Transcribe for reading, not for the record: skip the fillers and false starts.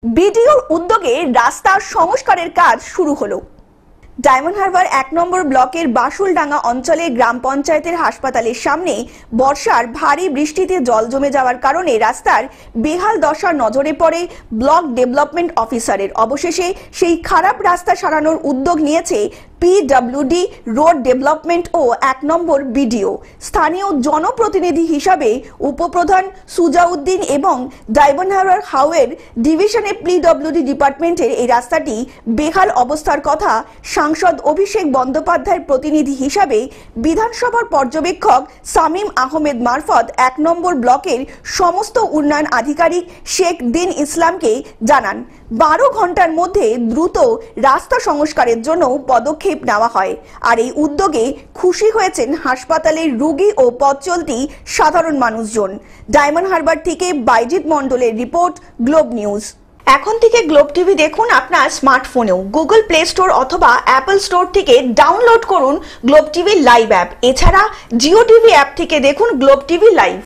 বিডিওর উদ্যোগে রাস্তা সংস্কারের কাজ শুরু হলো। ডায়মন্ড হারবার ১ নম্বর ব্লকের বাসুলডাঙ্গা অঞ্চলে গ্রাম পঞ্চায়েতের হাসপাতালের সামনে বর্ষার ভারী বৃষ্টিতে জল জমে যাওয়ার কারণে রাস্তার বেহাল দশার নজরে পড়ে ব্লক ডেভেলপমেন্ট অফিসারের। অবশেষে সেই খারাপ রাস্তা সারানোর উদ্যোগ নিয়েছে পিডব্লিউডি, রোড ডেভেলপমেন্ট ও ১ নম্বর বিডিও। স্থানীয় জনপ্রতিনিধি হিসাবে উপপ্রধান সুজাউদ্দিন এবং ডায়মন্ড হারবার হাওয়ের ডিভিশনের পিডব্লিউডি ডিপার্টমেন্টের এই রাস্তাটি বেহাল অবস্থার কথা সাংসদ অভিষেক বন্দ্যোপাধ্যায়ের প্রতিনিধি হিসাবে বিধানসভার পর্যবেক্ষক শামীম আহমেদ মারফত ১ নম্বর ব্লকের সমস্ত উন্নয়ন আধিকারিক শেখ দিন ইসলামকে জানান। ১২ ঘন্টার মধ্যে দ্রুত রাস্তা সংস্কারের জন্য পদক্ষেপ নেওয়া হয়। আর এই উদ্যোগে খুশি হয়েছেন হাসপাতালের রোগী ও পথ চলতি সাধারণ মানুষজন। ডায়মন্ড হারবার থেকে বাইজিৎ মণ্ডলের রিপোর্ট, গ্লোব নিউজ। এখন থেকে গ্লোব টিভি দেখুন আপনার স্মার্টফোনেও। গুগল প্লে স্টোর অথবা অ্যাপল স্টোর থেকে ডাউনলোড করুন গ্লোব টিভি লাইভ অ্যাপ। এছাড়া জিও টিভি অ্যাপ থেকে দেখুন গ্লোব টিভি লাইভ।